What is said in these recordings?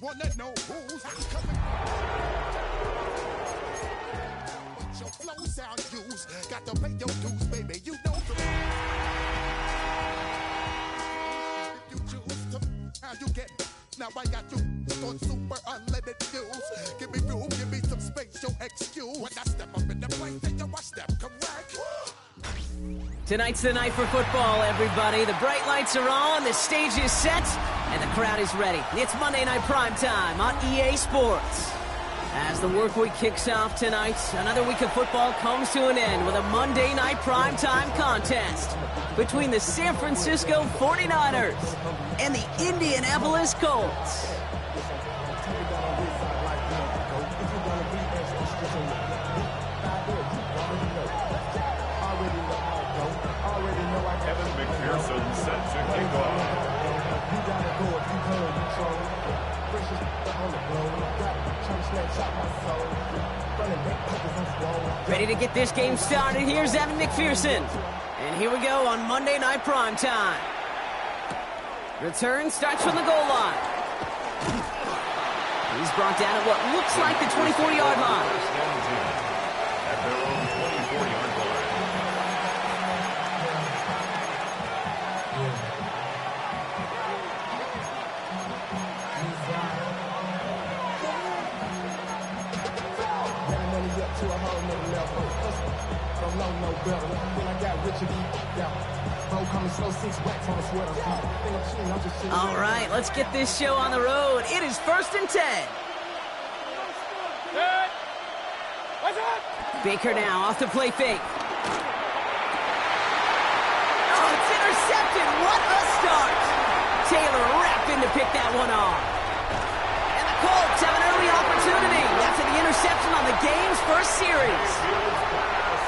wanna know who's coming. But your flow sound used. Got to pay your dues, baby. You know the. If you choose to, how you get. Now I got you on super unlimited views. Give me room, give me some space, your excuse. When I step up in the place, then you I step correct. Tonight's the night for football, everybody. The bright lights are on, the stage is set, and the crowd is ready. It's Monday Night Primetime on EA Sports. As the work week kicks off tonight, another week of football comes to an end with a Monday Night Primetime contest between the San Francisco 49ers and the Indianapolis Colts. Set to kick off. Ready to get this game started. Here's Evan McPherson. And here we go on Monday Night Primetime. Return starts from the goal line. He's brought down at what looks like the 24-yard line. At their own 24-yard line. All right, let's get this show on the road. It is 1st and 10. Baker now off the play fake. Oh, it's intercepted. What a start. Taylor rapping to pick that one off. And the Colts have an early opportunity after the interception on the game's first series.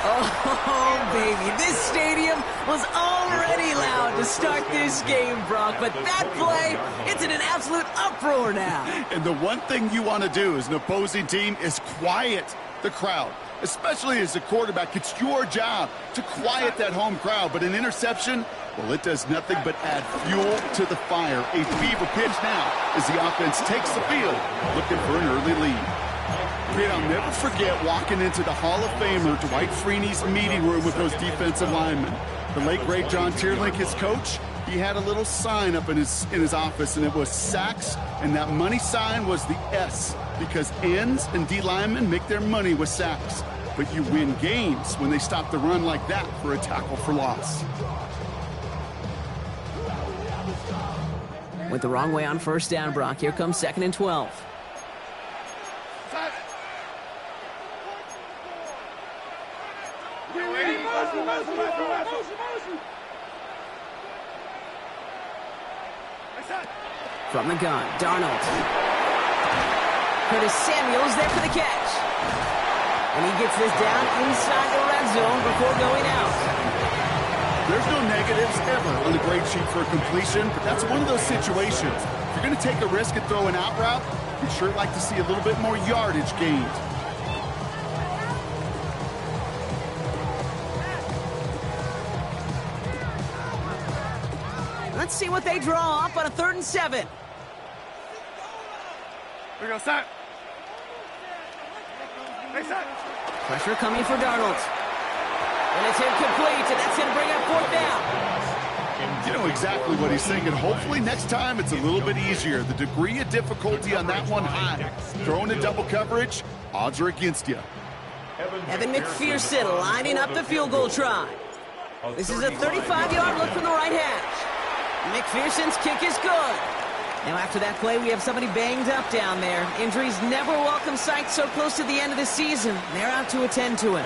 Oh, baby, this stadium was already loud to start this game, Brock, but that play, it's in an absolute uproar now. And the one thing you want to do as an opposing team is quiet the crowd, especially as a quarterback. It's your job to quiet that home crowd, but an interception, well, it does nothing but add fuel to the fire. A fever pitch now as the offense takes the field, looking for an early lead. I'll never forget walking into the Hall of Famer Dwight Freeney's meeting room with those defensive linemen. The late, great John Tierlink, his coach, he had a little sign up in his office, and it was sacks, and that money sign was the S, because ends and D linemen make their money with sacks. But you win games when they stop the run like that for a tackle for loss. Went the wrong way on first down, Brock. Here comes 2nd and 12. From the gun, Darnold. Curtis Samuel's there for the catch. And he gets this down inside the red zone before going out. There's no negatives ever on the grade sheet for a completion, but that's one of those situations. If you're going to take a risk and throw an out route, you'd sure like to see a little bit more yardage gained. Let's see what they draw up on a 3rd and 7. We go set. Hey, set. Pressure coming for Darnold. And it's incomplete, and that's going to bring up 4th down. You know exactly what he's thinking. Hopefully next time it's a little bit easier. The degree of difficulty on that one high. Throwing in double coverage, odds are against you. Evan McPherson lining up the field goal try. This is a 35-yard look from the right hash. McPherson's kick is good. Now after that play, we have somebody banged up down there. Injuries never a welcome sight so close to the end of the season. They're out to attend to him.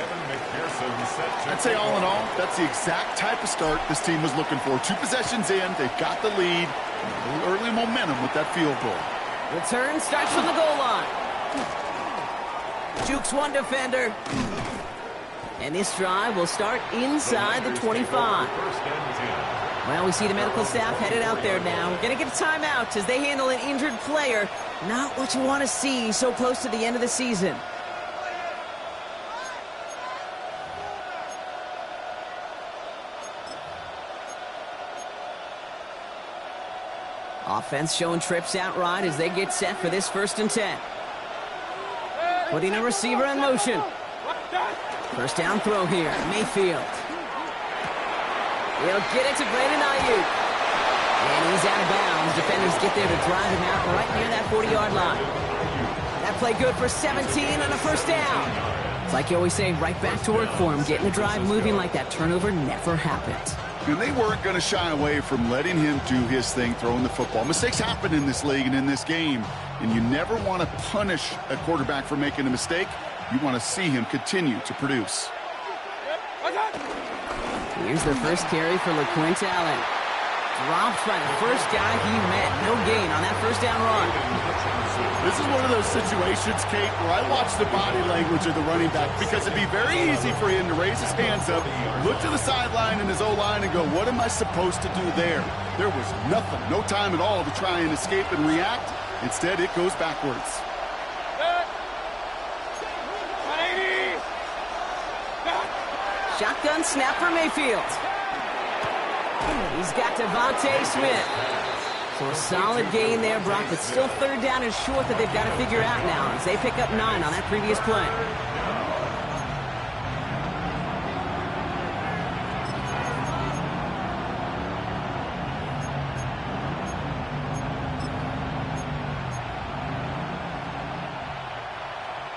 I'd say all in all, that's the exact type of start this team was looking for. 2 possessions in, they've got the lead. A little early momentum with that field goal. Return starts from the goal line. Jukes one defender. And this drive will start inside the 25. Well, we see the medical staff headed out there now. We're going to get a timeout as they handle an injured player. Not what you want to see so close to the end of the season. Offense showing trips out right as they get set for this 1st and 10. Putting a receiver in motion. First down throw here, Mayfield. He'll get it to Brandon Ayuk. And he's out of bounds. Defenders get there to drive him out right near that 40-yard line. That play good for 17 and a first down. It's like you always say, right back to work for him. Getting the drive moving like that turnover never happened. And they weren't going to shy away from letting him do his thing, throwing the football. Mistakes happen in this league and in this game, and you never want to punish a quarterback for making a mistake. You want to see him continue to produce. Here's the first carry for LeQuint Allen. Dropped by the first guy he met. No gain on that first down run. This is one of those situations, Kate, where I watch the body language of the running back because it'd be very easy for him to raise his hands up, look to the sideline in his O-line and go, what am I supposed to do there? There was nothing, no time at all to try and escape and react. Instead, it goes backwards. Shotgun snap for Mayfield. He's got Devontae Smith. So a solid gain there, Brock, but still 3rd down and short that they've got to figure out now as they pick up 9 on that previous play.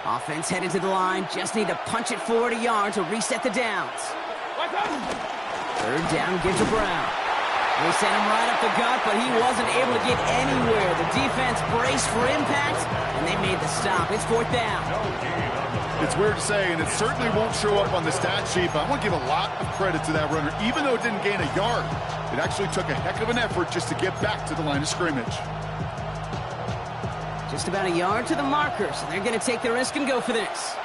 Offense headed to the line. Just need to punch it forward a yard to reset the downs. 3rd down gives to Brown. They sent him right up the gut, but he wasn't able to get anywhere. The defense braced for impact, and they made the stop. It's 4th down. It's weird to say, and it certainly won't show up on the stat sheet, but I want to give a lot of credit to that runner. Even though it didn't gain a yard, it actually took a heck of an effort just to get back to the line of scrimmage. Just about a yard to the markers, and they're going to take the risk and go for this.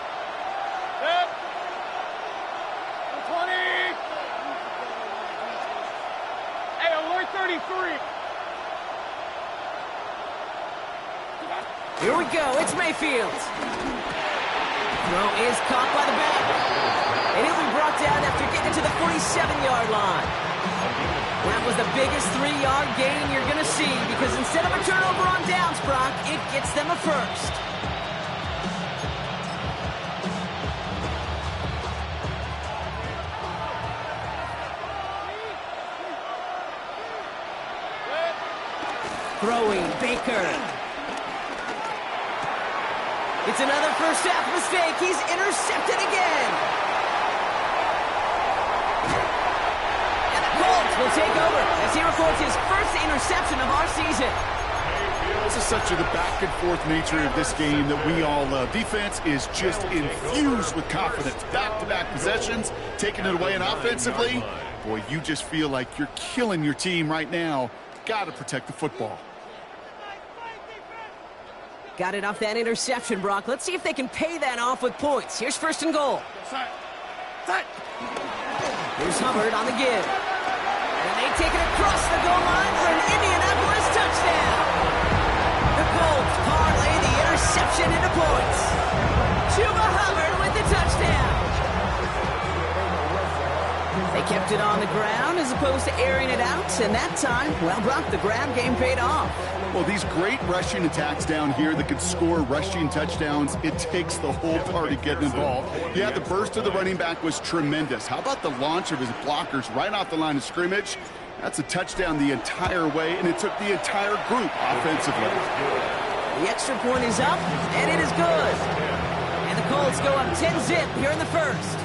Here we go, it's Mayfield. Throw is caught by the back. And he'll be brought down after getting to the 47-yard line. That was the biggest 3-yard gain you're going to see because instead of a turnover on downs, Brock, it gets them a first. Throwing, Baker. It's another first half mistake. He's intercepted again. And the Colts will take over as he records his first interception of our season. This is such the back and forth nature of this game that we all love. Defense is just infused with confidence. Back-to-back possessions, taking it away, and offensively, boy, you just feel like you're killing your team right now. Got to protect the football. Got it off that interception, Brock. Let's see if they can pay that off with points. Here's 1st and goal. Here's Hubbard on the give. And they take it across the goal line for an Indianapolis touchdown. The Colts parlay the interception into points. Chuba Hubbard with the touchdown. They kept it on the ground as opposed to airing it out, and that time, well, Brock, the grab game paid off. Well, these great rushing attacks down here that can score rushing touchdowns, it takes the whole party getting involved. Yeah, the burst of the running back was tremendous. How about the launch of his blockers right off the line of scrimmage? That's a touchdown the entire way, and it took the entire group offensively. The extra point is up, and it is good. And the Colts go up 10-zip here in the first.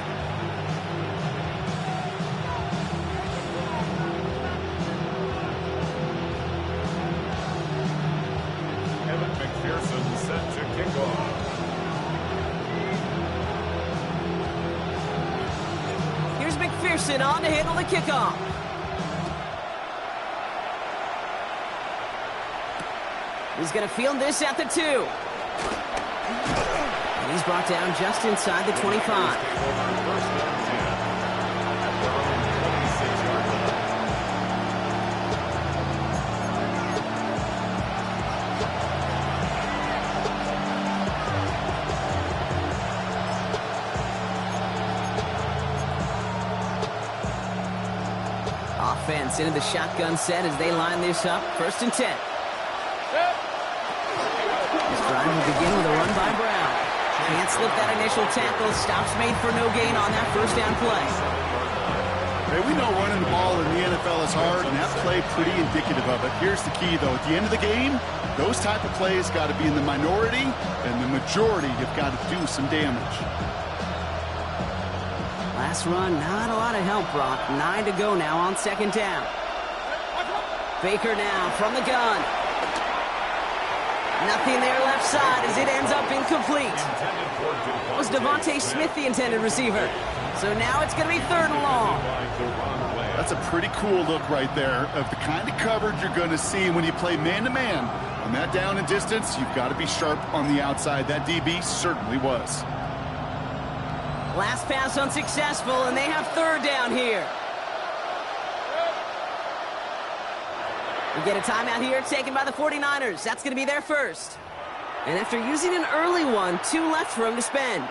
Set to kick off. Here's McPherson on to handle the kickoff. He's going to field this at the 2. And he's brought down just inside the 25. Offense into the shotgun set as they line this up. 1st and 10. drive will begin with a run by Brown. Can't slip that initial tackle. Stops made for no gain on that first down play. Hey, we know running the ball in the NFL is hard, and that play pretty indicative of it. Here's the key, though. At the end of the game, those type of plays got to be in the minority, and the majority have got to do some damage. Last run, not a lot of help, Brock. 9 to go now on second down. Baker now from the gun. Nothing there left side as it ends up incomplete. Was Devontae Smith the intended receiver? So now it's going to be 3rd and long. That's a pretty cool look right there of the kind of coverage you're going to see when you play man-to-man. On that down and distance, you've got to be sharp on the outside. That DB certainly was. Last pass unsuccessful, and they have 3rd down here. We get a timeout here taken by the 49ers. That's going to be their first. And after using an early one, 2 left for him to spend.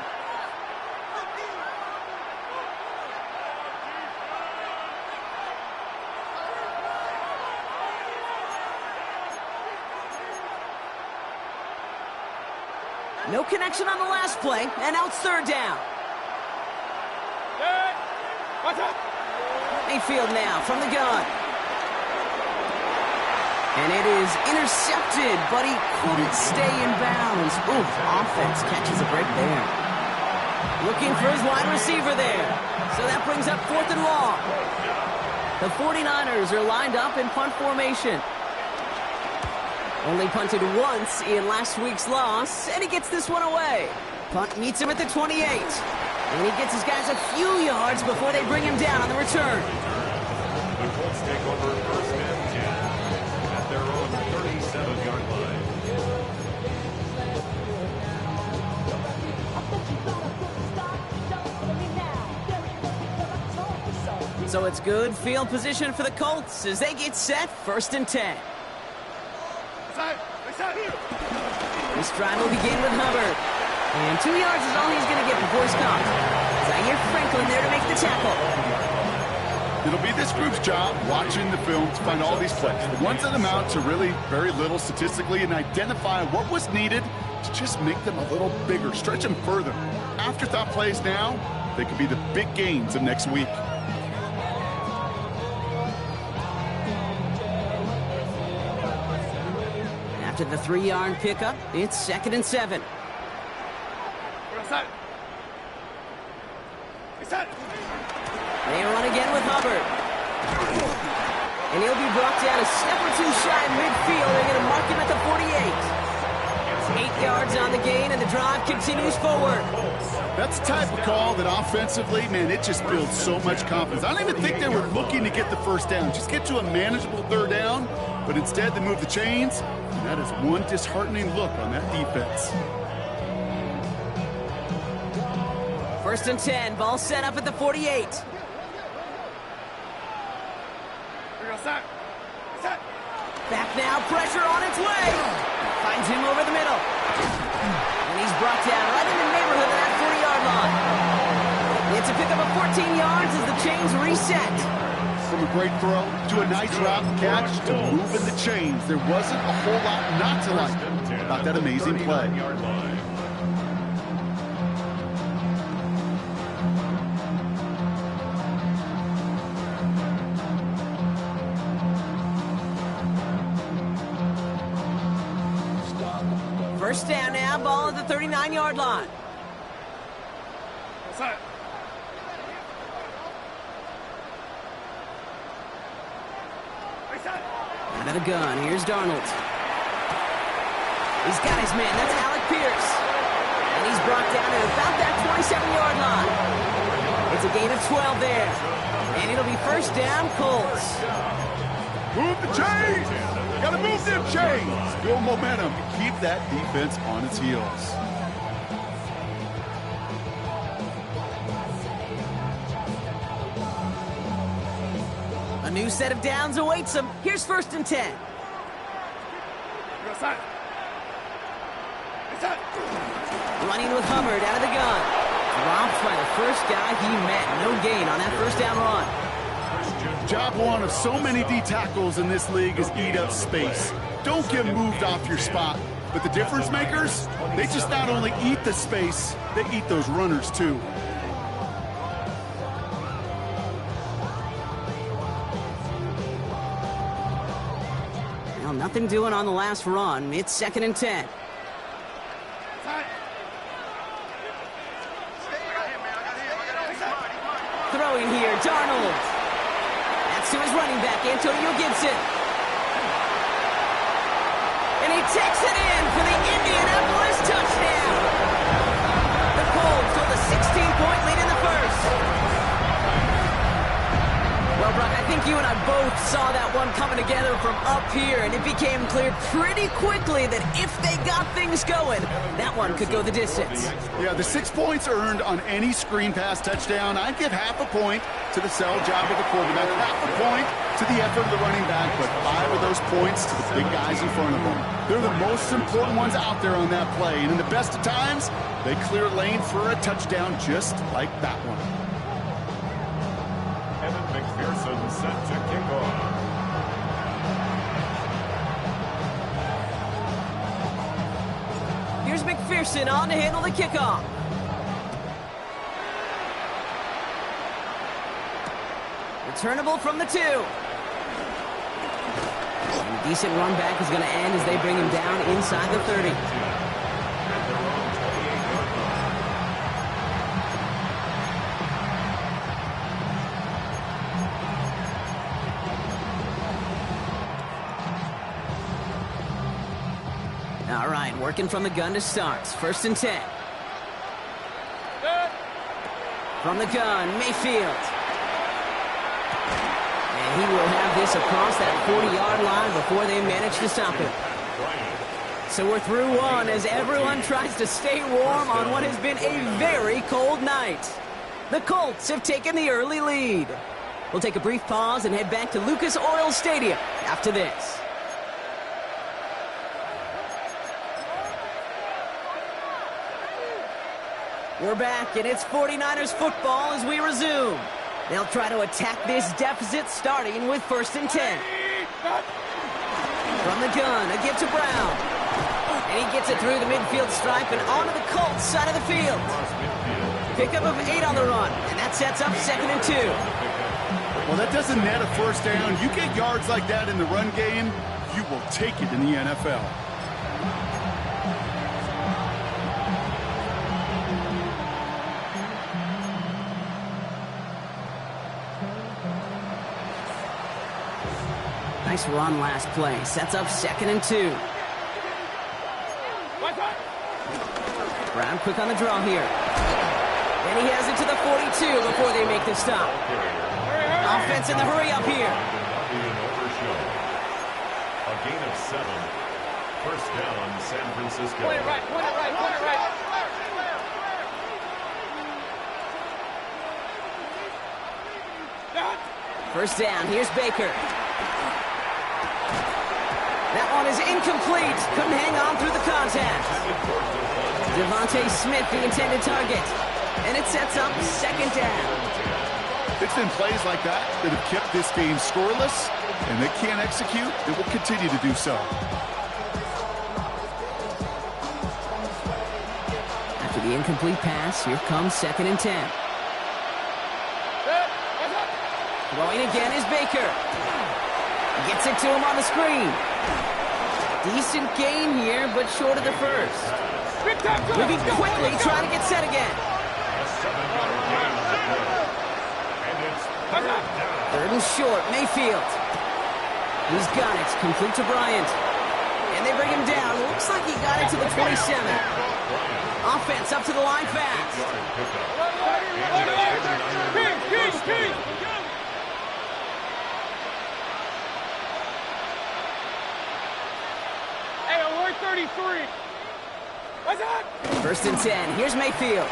No connection on the last play, and now it's 3rd down. Mayfield now from the gun. And it is intercepted, but he couldn't stay in bounds. Ooh, offense catches a break there. Looking for his wide receiver there. So that brings up 4th and long. The 49ers are lined up in punt formation. Only punted once in last week's loss, and he gets this one away. Punt meets him at the 28. And he gets his guys a few yards before they bring him down on the return. The Colts take over 1st and 10 at their own 37-yard line. So it's good field position for the Colts as they get set 1st and 10. This drive will begin with Hubbard. And 2 yards is all he's going to get before he's caught. Zaire Franklin there to make the tackle. It'll be this group's job watching the film to find all these plays. The ones that amount to really very little statistically and identify what was needed to just make them a little bigger, stretch them further. Afterthought plays now, they could be the big gains of next week. After the 3-yard pickup, it's 2nd and 7. They run again with Hubbard. And he'll be brought down a step or 2 shy of midfield. They're going to mark him at the 48. 8 yards on the gain, and the drive continues forward. That's the type of call that offensively, man, it just builds so much confidence. I don't even think they were looking to get the 1st down. Just get to a manageable 3rd down, but instead they move the chains. And that is one disheartening look on that defense. 1st and 10, ball set up at the 48. Back now, pressure on its way. Finds him over the middle. And he's brought down right in the neighborhood of that 40-yard line. It's a pickup of 14 yards as the chains reset. From a great throw to a nice route and catch to moving the chains. There wasn't a whole lot not to like about that amazing play. First down now, ball at the 39-yard line. Out of the gun, here's Darnold. He's got his man, that's Alec Pierce. And he's brought down to about that 27-yard line. It's a gain of 12 there. And it'll be 1st down, Colts. Move the chains! Gotta move them chains! Build momentum. Keep that defense on its heels. A new set of downs awaits him. Here's 1st and 10. Running with Hubbard out of the gun. Dropped by the first guy he met. No gain on that 1st down run. Job one of so many D tackles in this league is eat up space. Don't get moved off your spot. But the difference makers, they just not only eat the space, they eat those runners too. Well, nothing doing on the last run. It's 2nd and 10. Throwing here, Darnold. That's to his running back, Antonio Gibson. And he takes it in for the Indianapolis touchdown. The Colts hold a 16-point lead in the first. Well, Brock, I think you and I both saw that one coming together from up here, and it became clear pretty quickly that if they got things going, that one could go the distance. Yeah, the 6 points earned on any screen pass touchdown, I'd give half a point to the sell job of the quarterback, half a point to the effort of the running back, but 5 of those points to the big guys in front of them. They're the most important ones out there on that play, and in the best of times, they clear lane for a touchdown just like that one. McPherson set to kick off. Here's McPherson on to handle the kickoff. Returnable from the 2. And decent run back is going to end as they bring him down inside the 30. All right, working from the gun to start. 1st and 10. From the gun, Mayfield. And he will have this across that 40-yard line before they manage to stop him. So we're through one as everyone tries to stay warm on what has been a very cold night. The Colts have taken the early lead. We'll take a brief pause and head back to Lucas Oil Stadium after this. We're back, and it's 49ers football as we resume. They'll try to attack this deficit, starting with 1st and 10. From the gun, again to Brown. And he gets it through the midfield stripe and onto the Colts side of the field. Pickup of 8 on the run, and that sets up 2nd and 2. Well, that doesn't net a first down. You get yards like that in the run game, you will take it in the NFL. Nice run last play. Sets up 2nd and 2. Brown quick on the draw here. And he has it to the 42 before they make the stop. Offense in the hurry up here. A gain of 7. First down, San Francisco. Point it right, point it right, point it right. First down, here's Baker. That one is incomplete. Couldn't hang on through the contact. Devontae Smith, the intended target. And it sets up 2nd down. It's been plays like that that have kept this game scoreless, and they can't execute. They will continue to do so. After the incomplete pass, here comes 2nd and 10. Throwing again is Baker. Gets it to him on the screen. Decent gain here, but short of the first. Moving quickly, trying to get set again. 3rd and short, Mayfield. He's got it, complete to Bryant. And they bring him down. Looks like he got it to the 27. Offense up to the line fast. Hey, alert 33. What's that? 1st and 10. Here's Mayfield.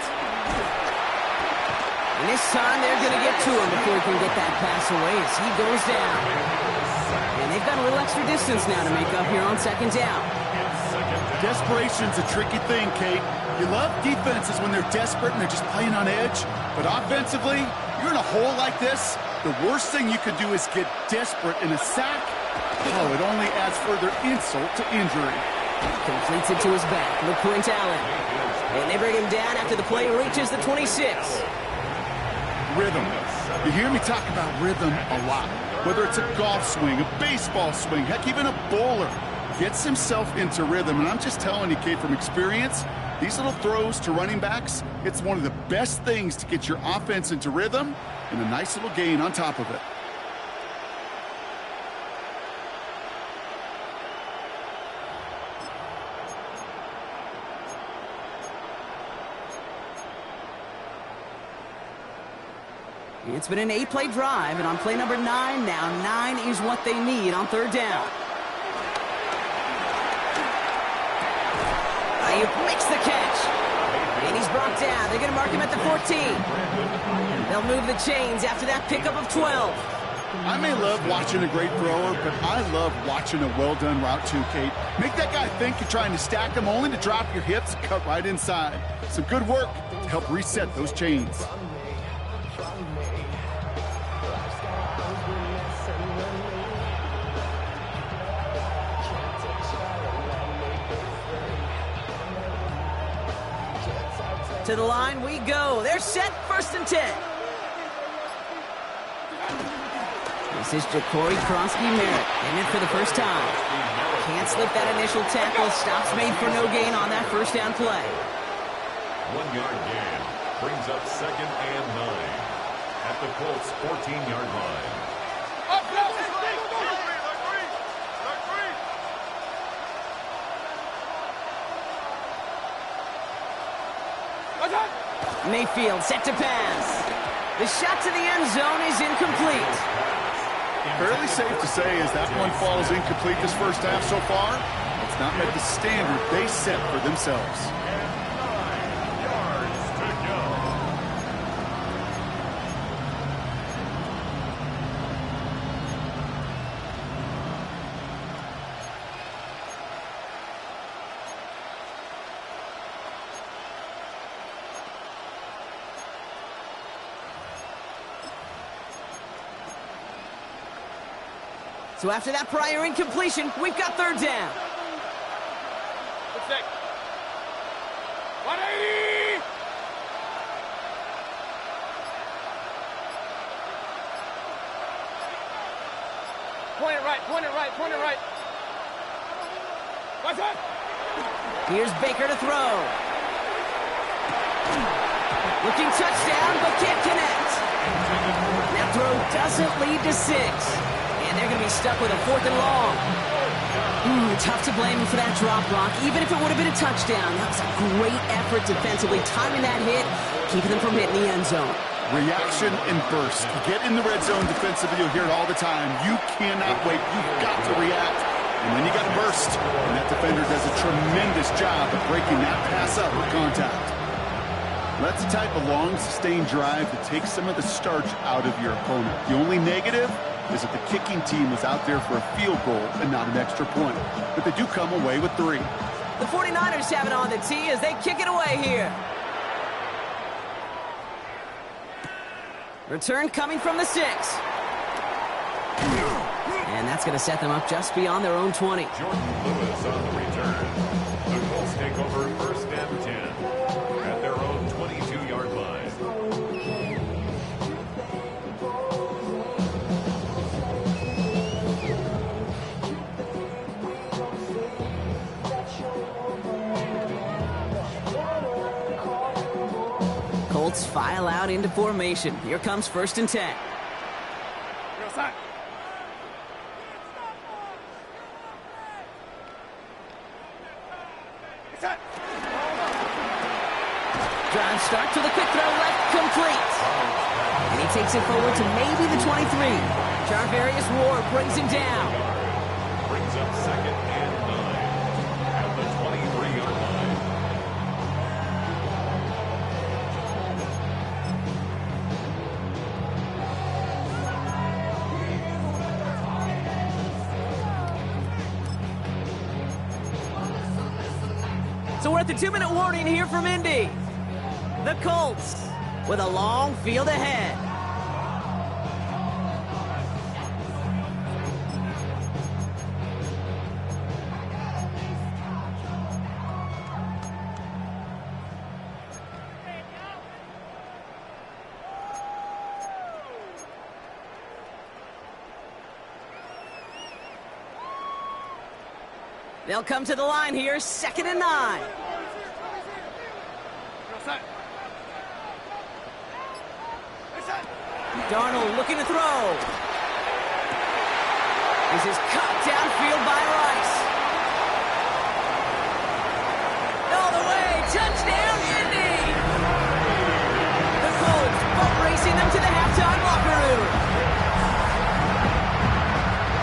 And this time they're going to get to him before he can get that pass away as he goes down. And they've got a little extra distance now to make up here on 2nd down. Desperation's a tricky thing, Kate. You love defenses when they're desperate and they're just playing on edge. But offensively, you're in a hole like this, the worst thing you could do is get desperate in a sack. Oh, it only adds further insult to injury. Completes it to his back. LeQuint Allen. And they bring him down after the play reaches the 26. Rhythm. You hear me talk about rhythm a lot. Whether it's a golf swing, a baseball swing, heck, even a bowler gets himself into rhythm. And I'm just telling you, Kate, from experience, these little throws to running backs, it's one of the best things to get your offense into rhythm and a nice little gain on top of it. It's been an 8-play drive, and on play number 9, now 9 is what they need on third down. Ayuk makes the catch. And he's brought down. They're going to mark him at the 14. They'll move the chains after that pickup of 12. I may love watching a great thrower, but I love watching a well-done route too, Kate. Make that guy think you're trying to stack him, only to drop your hips and cut right inside. Some good work to help reset those chains. To the line we go. They're set, 1st and 10. This is Ja'Cory Kronsky-Merritt. Came in for the first time. Can't slip that initial tackle. Stops made for no gain on that first down play. 1-yard gain. Brings up 2nd and 9. At the Colts' 14-yard line. Mayfield set to pass. The shot to the end zone is incomplete. Fairly safe to say as that one falls incomplete this first half so far, it's not met the standard they set for themselves. 9 yards to go. So after that prior incompletion, we've got third down. 180! Point it right, point it right, point it right. What's that? Here's Baker to throw. Looking touchdown, but can't connect. That throw doesn't lead to 6. And they're going to be stuck with a 4th and long. Tough to blame him for that drop block, even if it would have been a touchdown. That was a great effort defensively, timing that hit, keeping them from hitting the end zone. Reaction and burst. You get in the red zone defensively, you'll hear it all the time. You cannot wait. You've got to react. And then you got to burst. And that defender does a tremendous job of breaking that pass up with contact. That's the type of long, sustained drive that takes some of the starch out of your opponent. The only negative is that the kicking team was out there for a field goal and not an extra point. But they do come away with 3. The 49ers have it on the tee as they kick it away here. Return coming from the 6. And that's going to set them up just beyond their own 20. Jordan Lewis on the return. The Colts take over 1st and 10 at their own 22-yard line. Colts file out into formation. Here comes 1st and 10. Drive start to the quick throw left, complete. And he takes it forward to maybe the 23. Charvarius Ward brings him down. Brings up 2nd and 9 at the 23-yard line. So we're at the 2-minute warning here from Indy. The Colts with a long field ahead. They'll come to the line here, 2nd and 9. Darnold looking to throw. This is cut downfield by Rice. All the way, touchdown, Indy! The Colts boat racing them to the halftime locker room.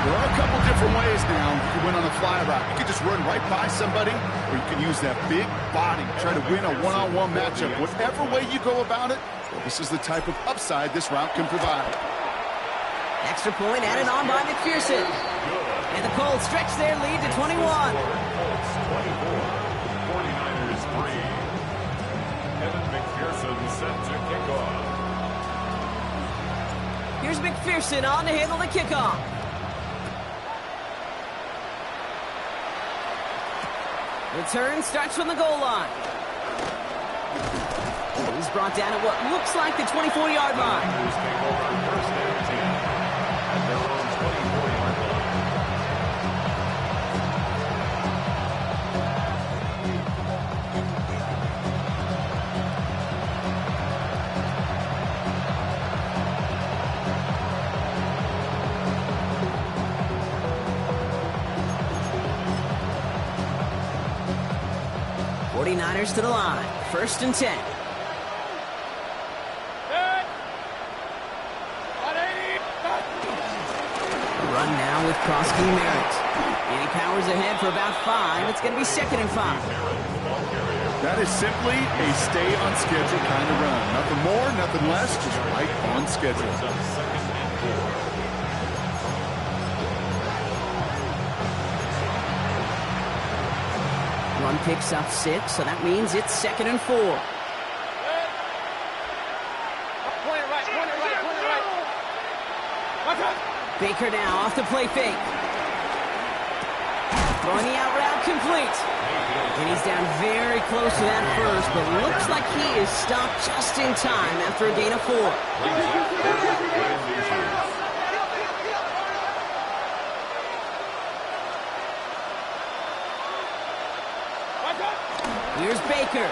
There are a couple different ways now you can win on a fly route. You can just run right by somebody, or you can use that big body, try to win a one-on-one matchup. Whatever way you go about it, well, this is the type of upside this route can provide. Extra point added on by McPherson. And the Colts stretch their lead to 21. Colts 24, 49ers 3. Evan McPherson set to kick off. Here's McPherson on to handle the kickoff. Return starts from the goal line. He's brought down at what looks like the 24-yard line. Niners take over 1st and 10 at their own 24-yard line. Niners to the line. 1st and 10. Run now with Krosky Merritt. And he powers ahead for about 5. It's going to be 2nd and 5. That is simply a stay on schedule kind of run. Nothing more, nothing less, just right on schedule. 2nd and 4. Run picks up 6, so that means it's 2nd and 4. Point it right, point it right, point it right. Watch out. Baker now off the play fake. Throwing the out route complete. And he's down very close to that first, but looks like he is stopped just in time after a gain of 4. Here's Baker.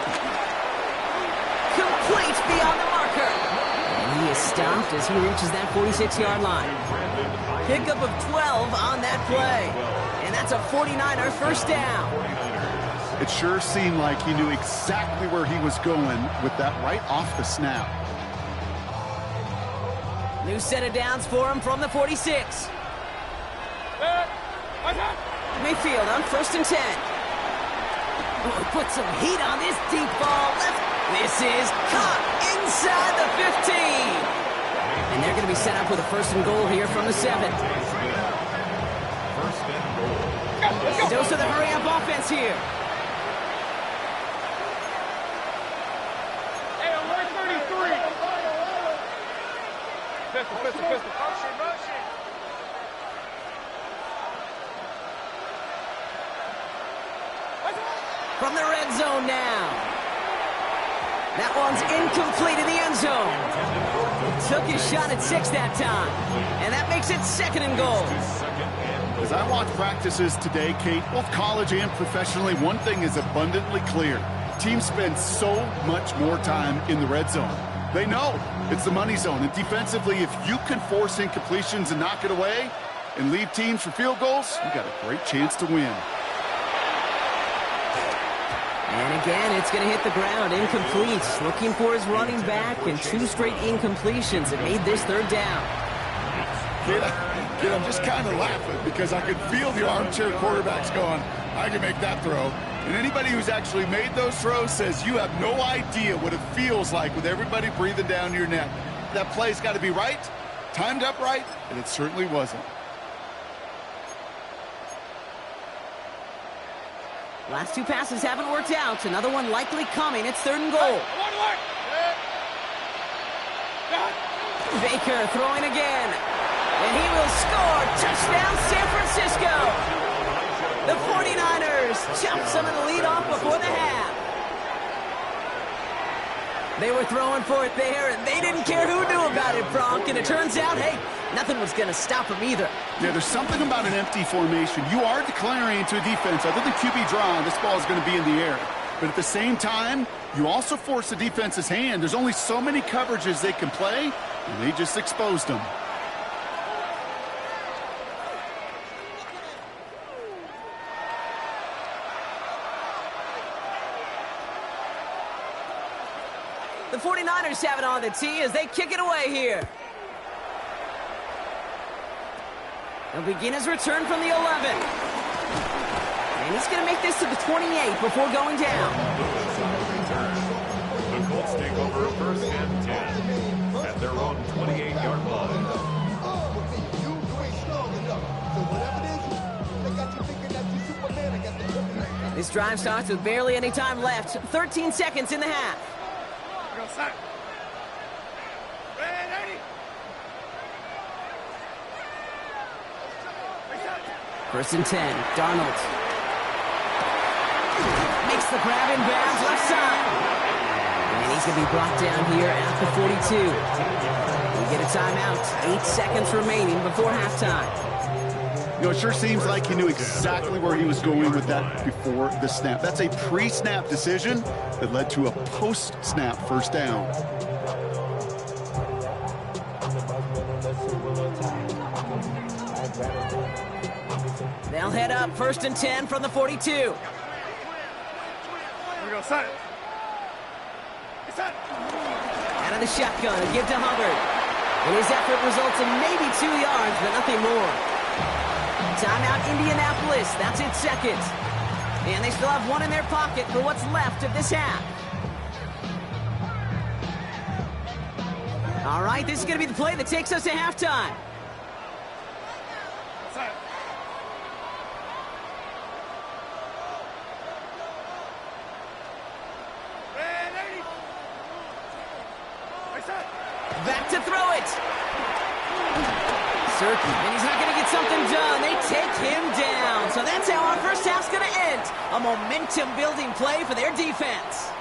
Complete beyond the marker. And he is stopped as he reaches that 46-yard line. Pickup of 12 on that play. And that's a 49er first down. It sure seemed like he knew exactly where he was going with that right off the snap. New set of downs for him from the 46. Mayfield on 1st and 10. Oh, put some heat on this deep ball. This is caught inside the 15. And they're going to be set up with a 1st and goal here from the 7. 1st and goal. A dose of the hurry-up offense here. Hey, on 133. Pistol. Motion. From the red zone now. That one's incomplete in the end zone. Took his shot at 6 that time. And that makes it 2nd and goal. As I watch practices today, Kate, both college and professionally, one thing is abundantly clear. Teams spend so much more time in the red zone. They know it's the money zone. And defensively, if you can force incompletions and knock it away and leave teams for field goals, you got a great chance to win. And again, it's going to hit the ground, incomplete. Looking for his running back, and 2 straight incompletions that made this 3rd down. Kid, I'm just kind of laughing because I could feel the armchair quarterbacks going, I can make that throw. And anybody who's actually made those throws says you have no idea what it feels like with everybody breathing down your neck. That play's got to be right, timed up right, and it certainly wasn't. Last 2 passes haven't worked out. Another one likely coming. It's 3rd and goal. Baker throwing again. And he will score. Touchdown, San Francisco. The 49ers chop some of the lead off before the half. They were throwing for it there, and they didn't care who knew about it, Bronk. And it turns out, hey, Nothing was going to stop him either. Yeah, there's something about an empty formation. You are declaring to a defense, other than QB draw, this ball is going to be in the air. But at the same time, you also force the defense's hand. There's only so many coverages they can play, and they just exposed them. The 49ers have it on the tee as they kick it away here. He'll begin his return from the 11. And he's going to make this to the 28 before going down. Lewis on the return. The Colts take over first and 10 at their own 28-yard line. This drive starts with barely any time left. 13 seconds in the half. First and 10, Darnold. Makes the grab in bounds left side. And he's going to be brought down here at the 42. We get a timeout. 8 seconds remaining before halftime. You know, it sure seems like he knew exactly where he was going with that before the snap. That's a pre-snap decision that led to a post-snap first down. They'll head up first and 10 from the 42. Here we go, set. Out of the shotgun, a give to Hubbard. And his effort results in maybe 2 yards, but nothing more. Timeout Indianapolis, that's its second. And they still have one in their pocket for what's left of this half. All right, this is going to be the play that takes us to halftime. Back to throw it. Certain, and he's not going to get something done. They take him down. So that's how our first half's going to end. A momentum-building play for their defense.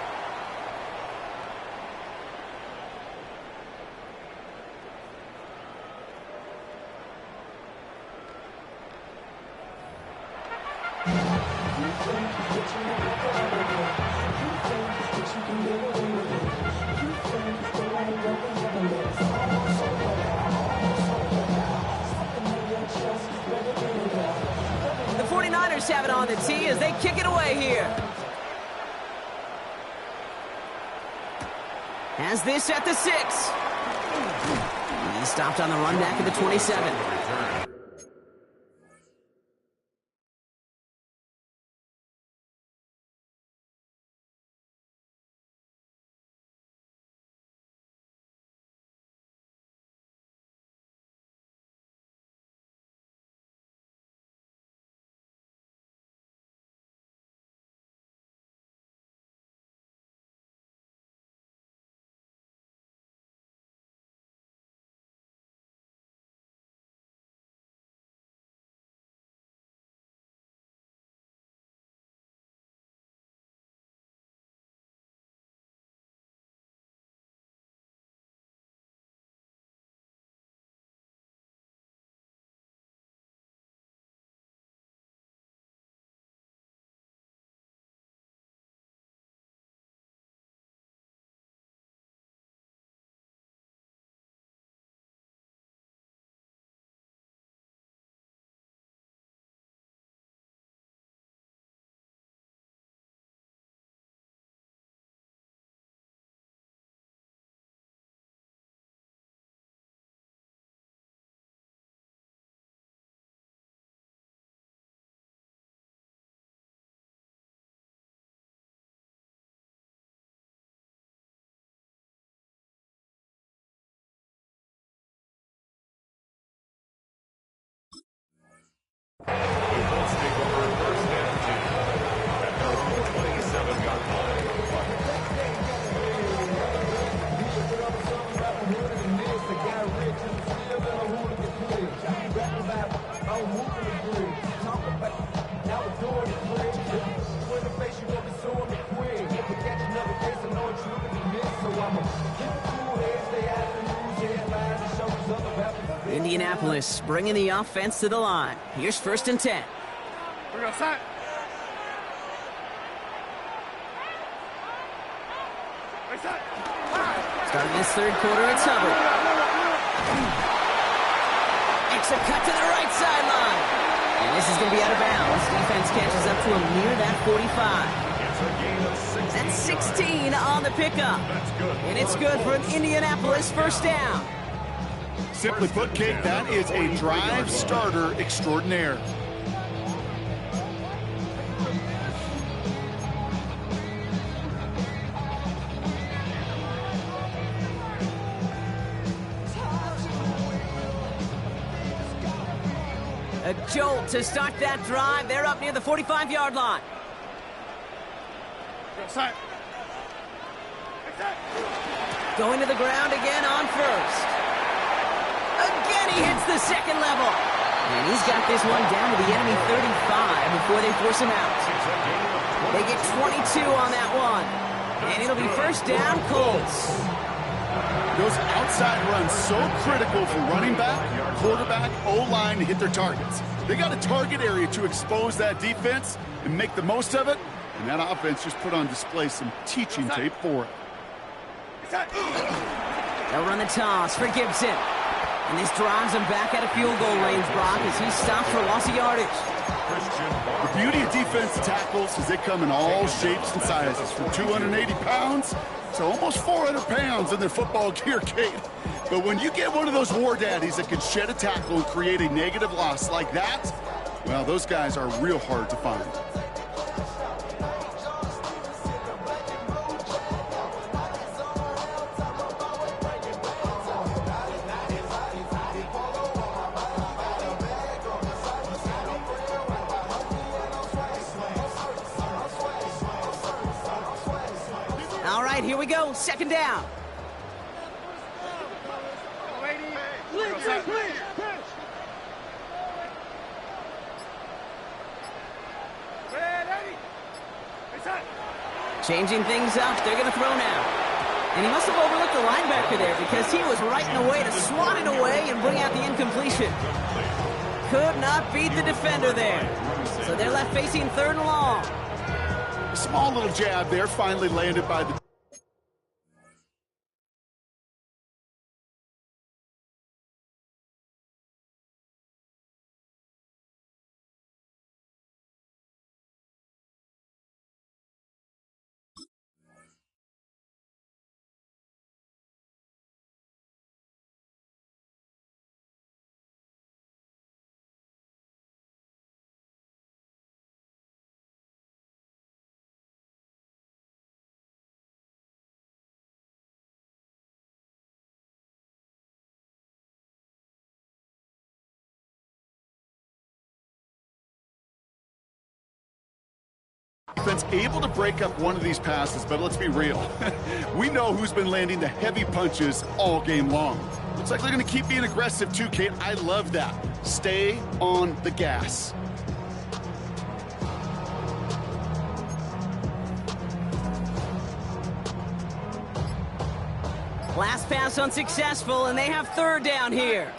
The 49ers have it on the tee as they kick it away here. Has this at the 6. He stopped on the run back at the 27. Indianapolis bringing the offense to the line. Here's 1st and 10. We're going to start. Starting this 3rd quarter, it's Hubbard. Makes a cut to the right sideline. And this is going to be out of bounds. Defense catches up to him near that 45. That's 16 on the pickup. And it's good for an Indianapolis 1st down. Simply put, Kate, that is a drive starter extraordinaire. A jolt to start that drive. They're up near the 45-yard line. Going to the ground again on 1st. Again, he hits the 2nd level. And he's got this one down to the enemy 35 before they force him out. They get 22 on that one. And it'll be 1st down, Colts. Those outside runs so critical for running back, quarterback, O-line to hit their targets. They got a target area to expose that defense and make the most of it, and that offense just put on display some teaching tape for it. They'll run the toss for Gibson. And this drives him back at a field goal range, Brock, as he stops for loss of yardage. The beauty of defensive tackles is they come in all shapes and sizes, from 280 pounds to almost 400 pounds in their football gear, Kate. But when you get one of those war daddies that can shed a tackle and create a negative loss like that, well, those guys are real hard to find. All right, here we go. 2nd down. Changing things up. They're going to throw now. And he must have overlooked the linebacker there because he was right in a way to swat it away and bring out the incompletion. Could not beat the defender there. So they're left facing 3rd and long. A small little jab there, finally landed by the... Offense able to break up one of these passes, but let's be real. We know who's been landing the heavy punches all game long. Looks like they're going to keep being aggressive too, Kate. I love that. Stay on the gas. Last pass unsuccessful, and they have 3rd down here.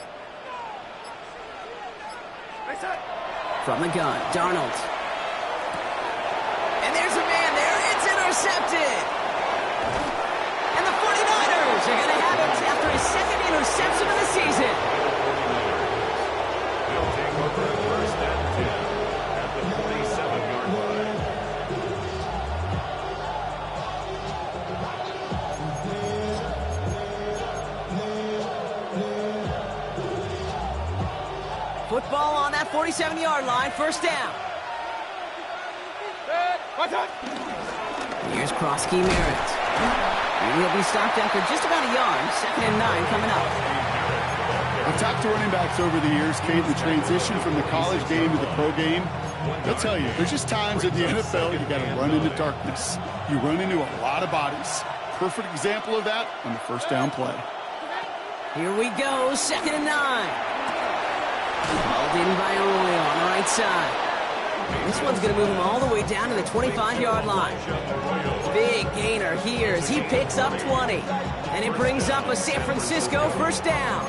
From the gun, Darnold. And there's a man there. It's intercepted. And the 49ers are going to have it after his 2nd interception of the season. They'll take over 1st and 10 at the 47-yard line. Football on that 47-yard line, 1st down. Here's Krosky Merritt. And he'll be stopped after just about a yard. 2nd and 9 coming up. I've talked to running backs over the years, Kate, the transition from the college game to the pro game. They'll tell you, there's just times in the NFL you got to run into darkness. You run into a lot of bodies. Perfect example of that on the 1st down play. Here we go, 2nd and 9. Called in by Arroyo on the right side. This one's going to move him all the way down to the 25-yard line. Big gainer here as he picks up 20. And it brings up a San Francisco 1st down.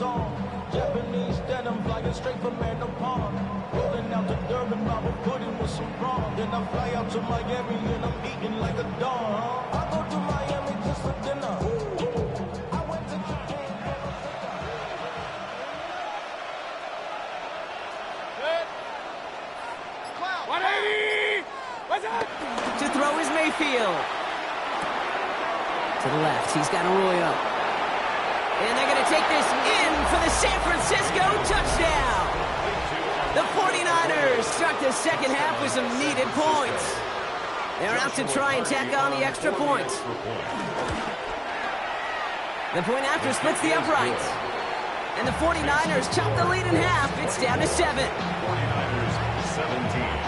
song. Japanese denim flying straight from Manopon. Rolling out to Durban, Bible pudding with some brawn. Then I fly out to Miami and I'm eating like a dawn. I go to Miami just for dinner. I went to Japan. Good. 180! What's up? To throw is Mayfield. To the left, he's got Arroyo. And they're going to take this in for the San Francisco touchdown. The 49ers start the second half with some needed points. They're out to try and tack on the extra points. The point after splits the uprights. And the 49ers chop the lead in half. It's down to 7. 49ers 17.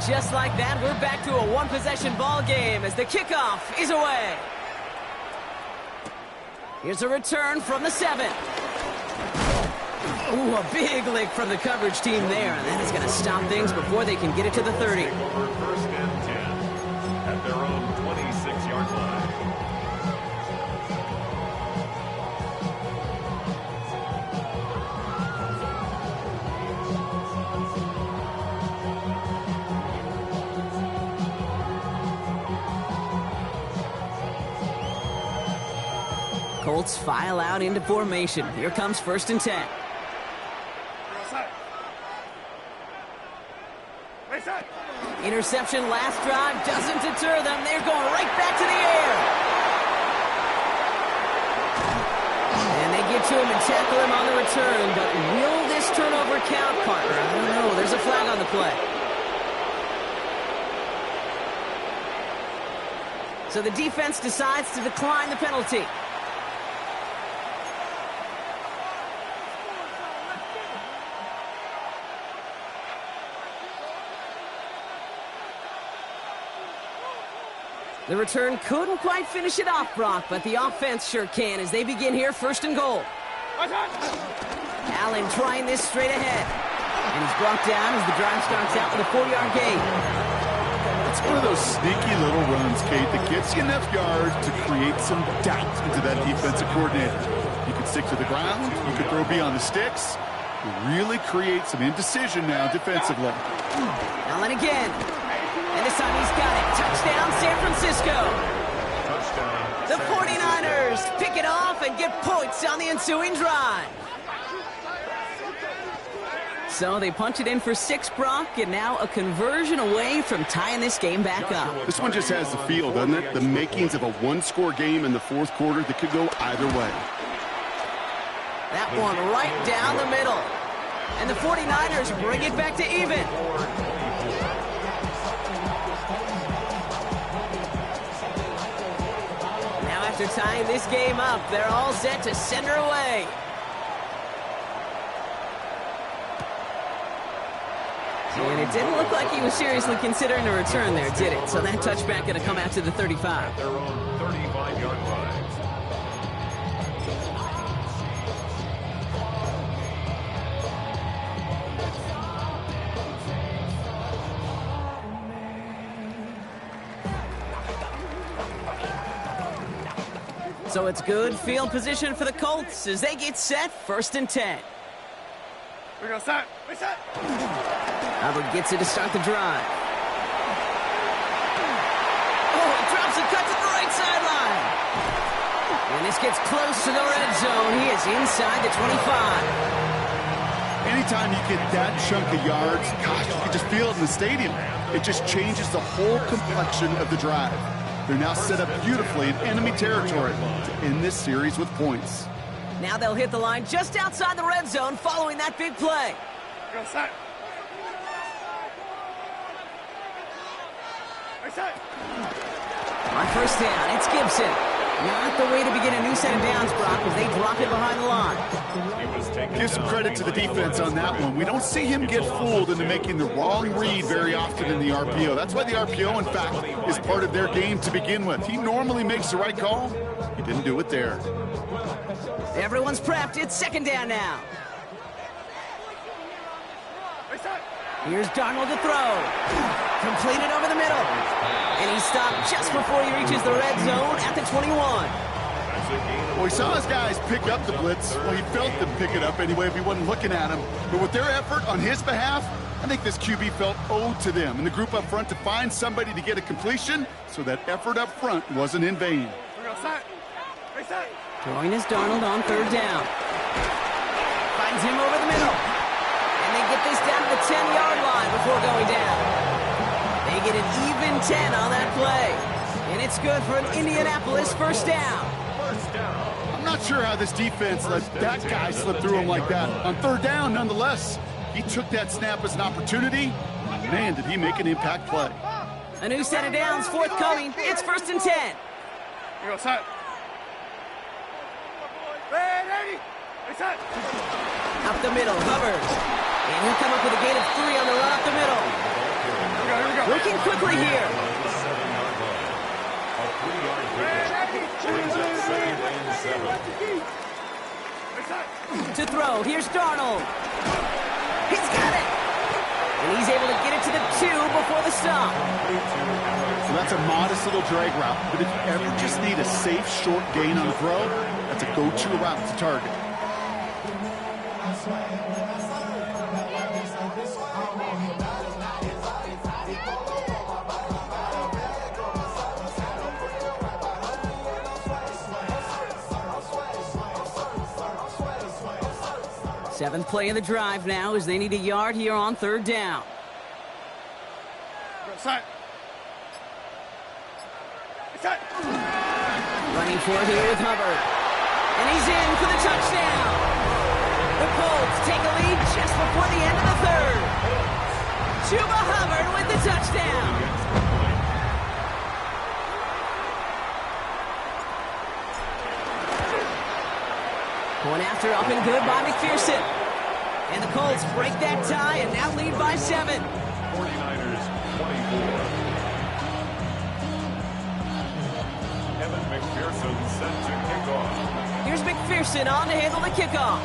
Just like that, we're back to a one-possession ball game as the kickoff is away. Here's a return from the 7. Ooh, a big lick from the coverage team there. And that is going to stop things before they can get it to the 30. Take over first and 10 at their own 26-yard line. Colts file out into formation. Here comes first and 10. Interception last drive doesn't deter them. They're going right back to the air. And they get to him and tackle him on the return. But will this turnover count, partner? I don't know. There's a flag on the play. So the defense decides to decline the penalty. The return couldn't quite finish it off, Brock, but the offense sure can as they begin here first and goal. Allen trying this straight ahead. And he's brought down as the drive starts out with a 4-yard gain. It's one of those sneaky little runs, Kate, that gets you enough yards to create some doubt into that defensive coordinator. You can stick to the ground, you can throw beyond the sticks, really create some indecision now defensively. Allen again. And this time he's got it. Touchdown, San Francisco. Touchdown. The 49ers pick it off and get points on the ensuing drive. So they punch it in for 6, Brock, and now a conversion away from tying this game back up. This one just has the feel, doesn't it? The makings of a one-score game in the fourth quarter that could go either way. That one right down the middle. And the 49ers bring it back to even. After tying this game up, they're all set to send her away. And it didn't look like he was seriously considering a return there, did it? So that touchback going to come out to the 35. Their own 35-yard line. So it's good field position for the Colts as they get set first and 10. We're going to start. Hubbard gets it to start the drive. Oh, he drops a cut to the right sideline. And this gets close to the red zone. He is inside the 25. Anytime you get that chunk of yards, gosh, you can just feel it in the stadium. It just changes the whole complexion of the drive. They're now set up beautifully in enemy territory to end this series with points. Now they'll hit the line just outside the red zone following that big play. Go set. On first down, it's Gibson. Not the way to begin a new set of downs, Brock, as they drop it behind the line. Give some credit to the defense on that one. We don't see him get fooled into making the wrong read very often in the RPO. That's why the RPO, in fact, is part of their game to begin with. He normally makes the right call. He didn't do it there. Everyone's prepped. It's second down now. Here's Darnold to throw. Completed over the middle. And he stopped just before he reaches the red zone at the 21. Well, he saw his guys pick up the blitz. Well, he felt them pick it up anyway if he wasn't looking at him. But with their effort on his behalf, I think this QB felt owed to them and the group up front to find somebody to get a completion, so that effort up front wasn't in vain. Throwing is Darnold on third down. Finds him over the middle. And they get this down to the 10-yard line before going down. They get an even 10 on that play. And it's good for an Indianapolis first down. I'm not sure how this defense let that guy slip through him like that. On third down, nonetheless, he took that snap as an opportunity. Man, did he make an impact play. A new set of downs forthcoming. It's 1st and 10. Up the middle, Hubbard. And he'll come up with a gain of 3 on the run up the middle. Working quickly here. To throw, here's Darnold. He's got it. And he's able to get it to the 2 before the stop. So that's a modest little drag route. But if you ever just need a safe, short gain on a throw, that's a go-to route to target. Seventh play of the drive now as they need a yard here on third down. Running for it here with Hubbard. And he's in for the touchdown. The Colts take a lead just before the end of the third. Chuba Hubbard with the touchdown. Going after up and good by McPherson. And the Colts break that tie and now lead by 7. 49ers 24. Evan McPherson set to kickoff. Here's McPherson on to handle the kickoff.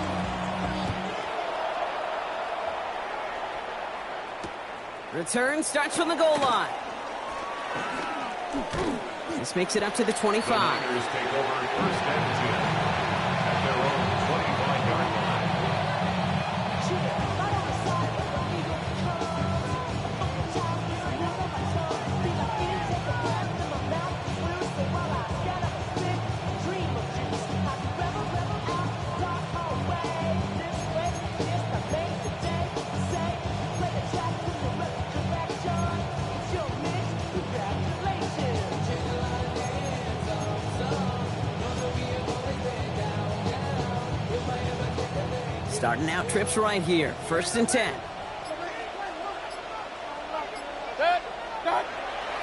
Return starts from the goal line. This makes it up to the 25. The Niners take over 1st and 10 at their own 25-yard line. Starting out trips right here. 1st and 10.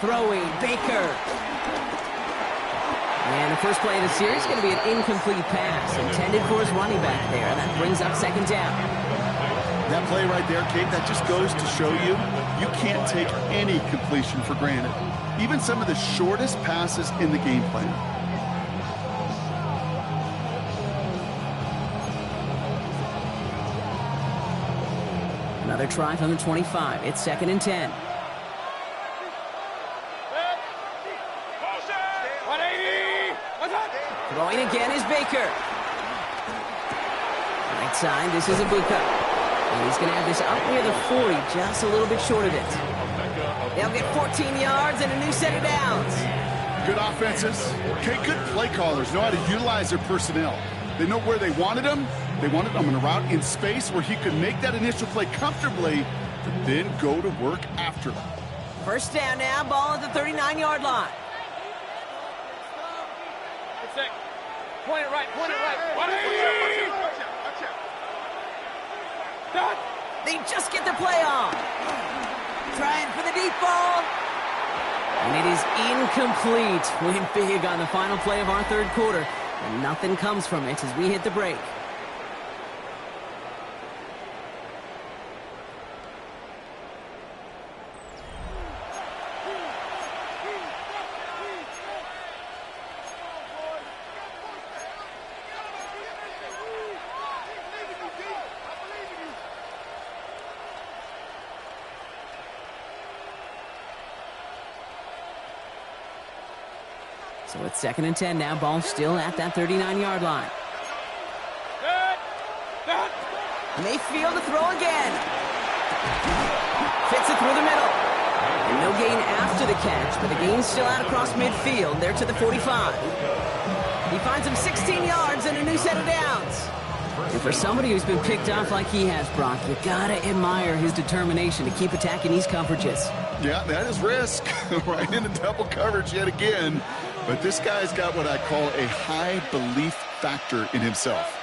Throwing, Baker. And the first play of the series is going to be an incomplete pass intended for his running back there. That brings up 2nd down. That play right there, Kate, that just goes to show you, you can't take any completion for granted. Even some of the shortest passes in the game plan. Another try from the 25. It's 2nd and 10. Throwing again is Baker. Right side, this is Ibuka. And he's going to have this up near the 40, just a little bit short of it. They'll get 14 yards and a new set of downs. Good offenses. Okay, good play callers know how to utilize their personnel. They know where they wanted them. They wanted him in a route in space where he could make that initial play comfortably, but then go to work after. First down now, ball at the 39-yard line. Point it right. They just get the play on. Trying for the deep ball. And it is incomplete. Went big on the final play of our third quarter. And nothing comes from it as we hit the break. So it's 2nd and 10 now. Ball still at that 39-yard line. Mayfield to throw again. Fits it through the middle. And no gain after the catch, but the gain's still out across midfield. There to the 45. He finds him 16 yards and a new set of downs. And for somebody who's been picked off like he has, Brock, you gotta admire his determination to keep attacking these coverages. Yeah, that is risk. Right into double coverage yet again. But this guy's got what I call a high belief factor in himself.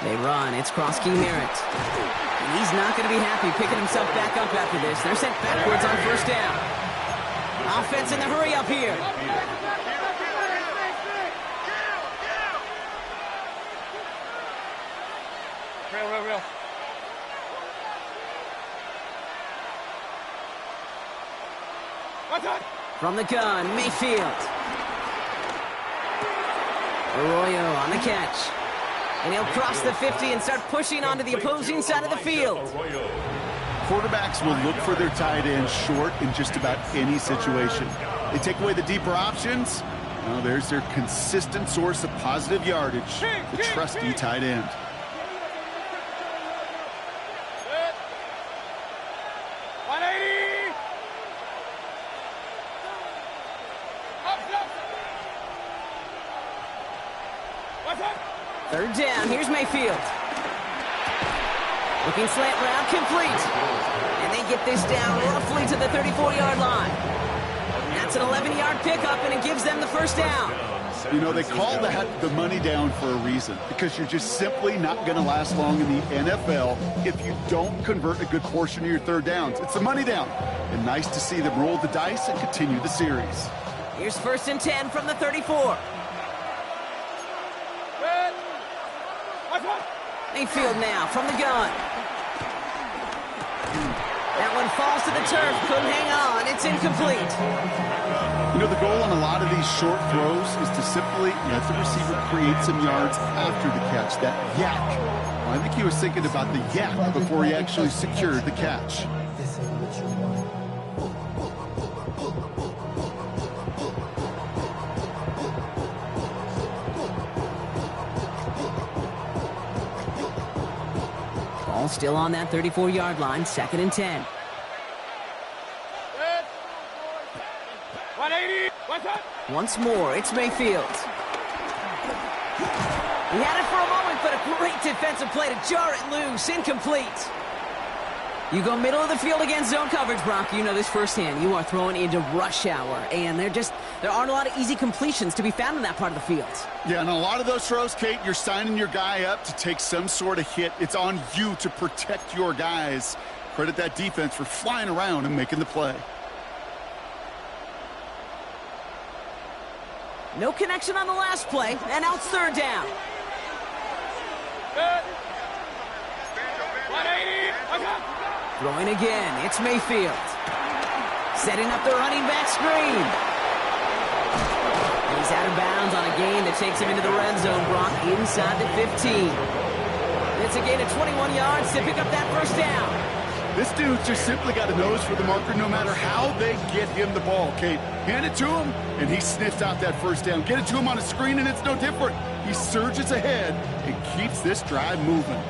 They run. It's Krosky Merritt. And he's not going to be happy picking himself back up after this. They're sent backwards on 1st down. Offense in the hurry up here. Real. From the gun, Mayfield. Arroyo on the catch. And he'll cross the 50 and start pushing onto the opposing side of the field. Quarterbacks will look for their tight end short in just about any situation. They take away the deeper options. Well, there's their consistent source of positive yardage, the trusty tight end. Third down, here's Mayfield. Looking slant route, complete. And they get this down roughly to the 34-yard line. That's an 11-yard pickup, and it gives them the 1st down. You know, they call that the money down for a reason, because you're just simply not going to last long in the NFL if you don't convert a good portion of your 3rd downs. It's the money down. And nice to see them roll the dice and continue the series. Here's 1st and 10 from the 34. Mayfield now from the gun. That one falls to the turf. Couldn't hang on. It's incomplete. You know, the goal on a lot of these short throws is to simply let the receiver create some yards after the catch. That yak. Well, I think he was thinking about the yak before he actually secured the catch. Ball still on that 34-yard line, 2nd and 10. 180. Once more, it's Mayfield. He had it for a moment, but a great defensive play to jar it loose. Incomplete. You go middle of the field against zone coverage, Brock. You know this firsthand. You are throwing into rush hour, and there aren't a lot of easy completions to be found in that part of the field. Yeah, and a lot of those throws, Kate, you're signing your guy up to take some sort of hit. It's on you to protect your guys. Credit that defense for flying around and making the play. No connection on the last play, and now it's 3rd down. 180. Throwing again, it's Mayfield. Setting up the running back screen. And he's out of bounds on a gain that takes him into the red zone, Brock, inside the 15. It's a gain of 21 yards to pick up that 1st down. This dude's just simply got a nose for the marker no matter how they get him the ball, Kate. Hand it to him, and he sniffs out that 1st down. Get it to him on a screen, and it's no different. He surges ahead and keeps this drive moving.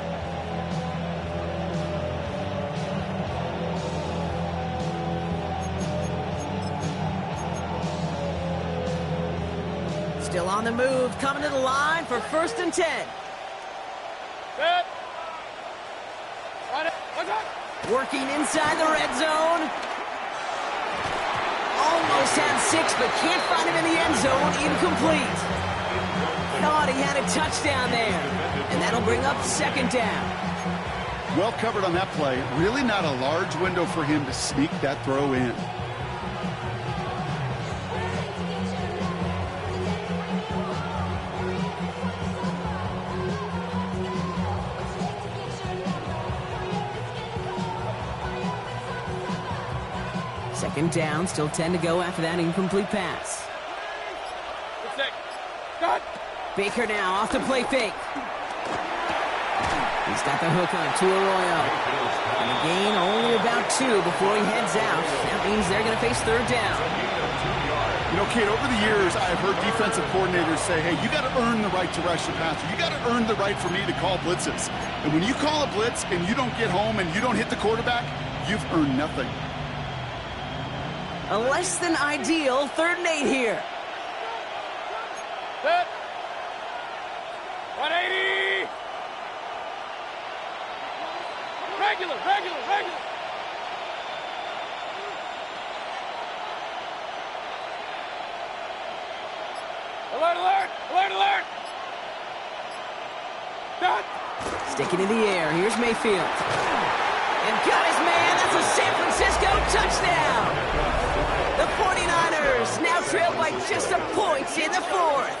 Still on the move, coming to the line for 1st and 10. Working inside the red zone. Almost had 6, but can't find him in the end zone. Incomplete. Thought he had a touchdown there. And that'll bring up 2nd down. Well covered on that play. Really not a large window for him to sneak that throw in. Second down, still 10 to go after that incomplete pass. Baker now off the play fake. He's got the hook on to Arroyo. And a gain only about 2 before he heads out. That means they're going to face third down. You know, Kate, over the years, I've heard defensive coordinators say, hey, you got to earn the right to rush the passer. You got to earn the right for me to call blitzes. And when you call a blitz and you don't get home and you don't hit the quarterback, you've earned nothing. A less than ideal 3rd and 8 here. Set. 180. Regular. Alert. Done. Sticking in the air. Here's Mayfield. And got his man. That's a San Francisco touchdown. The 49ers now trail by just a point in the 4th.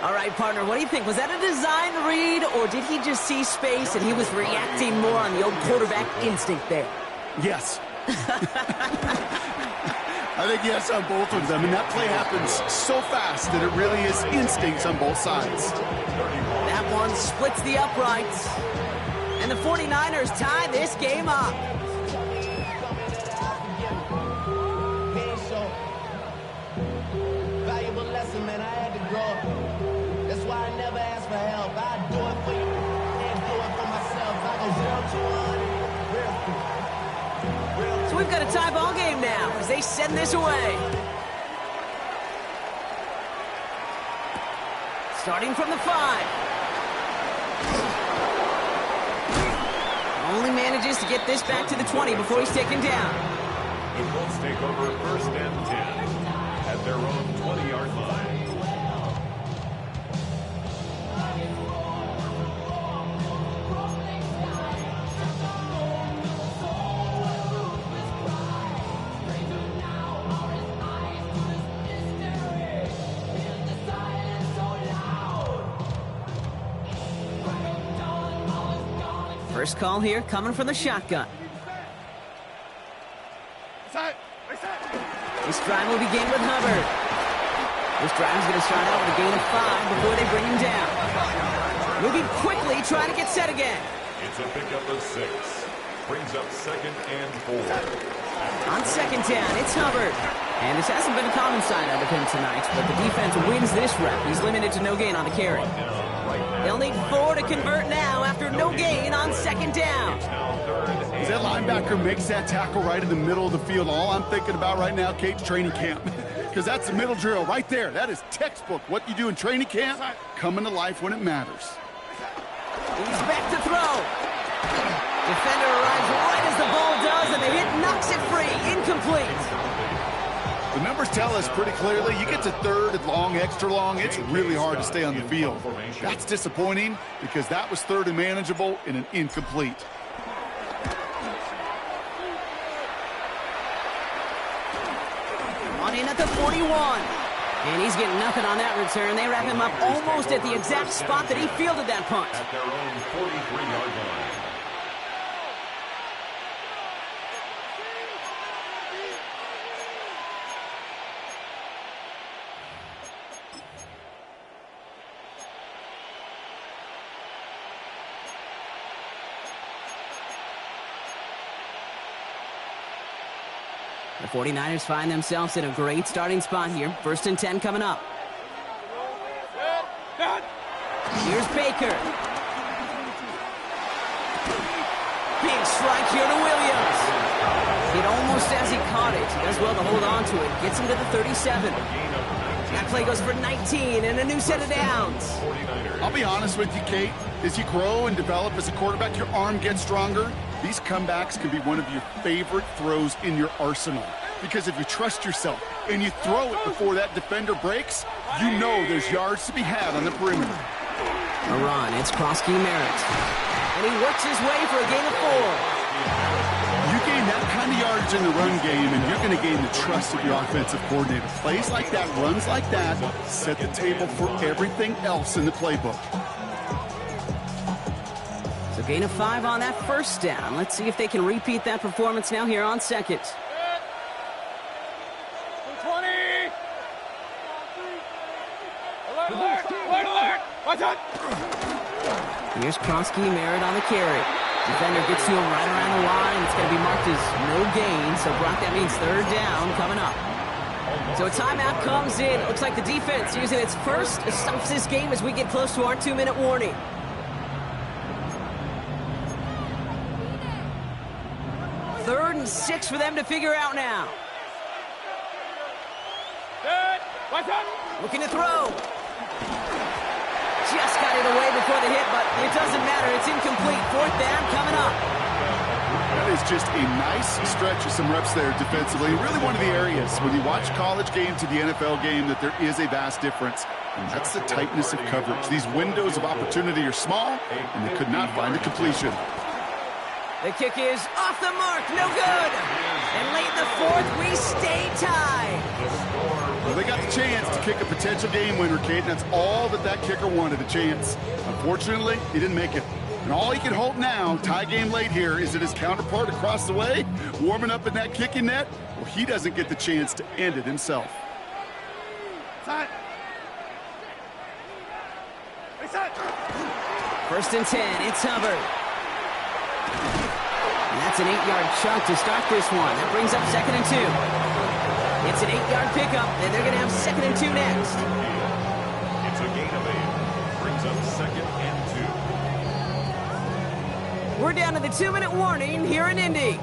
All right, partner, what do you think? Was that a design read, or did he just see space and he was reacting more on the old quarterback instinct there? Yes. I think yes on both of them, and that play happens so fast that it really is instincts on both sides. That one splits the uprights, and the 49ers tie this game up. Valuable lesson, man, I had to grow up. That's why I never ask for help. I do it for you and do it for myself. I go 0 to 1. So we've got a tie ball game now as they send this away. Starting from the 5. Only manages to get this back to the 20 before he's taken down. The Colts take over 1st and 10 at their own 20-yard line. First call here coming from the shotgun. This drive will begin with Hubbard. This drive is going to start out with a gain of 5 before they bring him down. Moving quickly, trying to get set again. It's a pickup of 6. Brings up 2nd and 4. On 2nd down, it's Hubbard. And this hasn't been a common sign out of him tonight, but the defense wins this rep. He's limited to no gain on the carry. They'll need 4 to convert now after no gain on 2nd down. As that linebacker makes that tackle right in the middle of the field, all I'm thinking about right now, Kate's training camp. Because that's the middle drill right there. That is textbook. What you do in training camp, coming to life when it matters. He's back to throw. Defender arrives right as the ball does, and the hit knocks it free. Incomplete. The numbers tell us pretty clearly, you get to 3rd and long, extra long, it's really hard to stay on the field. That's disappointing because that was 3rd and manageable in an incomplete. On in at the 41. And he's getting nothing on that return. They wrap him up almost at the exact spot that he fielded that punt. At their own 43-yard line. The 49ers find themselves in a great starting spot here. 1st and 10 coming up. Here's Baker. Big strike here to Williams. Hit almost as he caught it. He does well to hold on to it. Gets him to the 37. That play goes for 19 and a new set of downs. I'll be honest with you, Kate. As you grow and develop as a quarterback, your arm gets stronger. These comebacks can be one of your favorite throws in your arsenal. Because if you trust yourself and you throw it before that defender breaks, you know there's yards to be had on the perimeter. A run, it's Krosky Merritt. And he works his way for a gain of 4. You gain that kind of yardage in the run game, and you're going to gain the trust of your offensive coordinator. Plays like that, runs like that, set the table for everything else in the playbook. So gain of 5 on that 1st down. Let's see if they can repeat that performance now here on 2nd. 20. Alert! Watch out! Here's Kronsky, Merritt on the carry. Defender gets to him right around the line. It's going to be marked as no gain, so Brock, that means third down coming up. So a timeout comes in. Looks like the defense using its first to stop this game as we get close to our 2-minute warning. Third and 6 for them to figure out now. Looking to throw. Just got it away before the hit, but it doesn't matter. It's incomplete. Fourth down coming up. That is just a nice stretch of some reps there defensively. Really one of the areas when you watch college game to the NFL game that there is a vast difference. And that's the tightness of coverage. These windows of opportunity are small, and they could not find a completion. The kick is off the mark. No good. And late in the fourth, we stay tied. Well, they got the chance to kick a potential game winner, Kate, and that's all that kicker wanted, a chance. Unfortunately, he didn't make it. And all he can hope now, tie game late here, is that his counterpart across the way, warming up in that kicking net, well, he doesn't get the chance to end it himself. First and 10, it's Hubbard. And that's an 8-yard chunk to start this one. That brings up 2nd and 2. It's an 8-yard pickup, and they're going to have 2nd and 2 next. It's a gain of 8. Brings up 2nd and 2. We're down to the 2-minute warning here in Indy.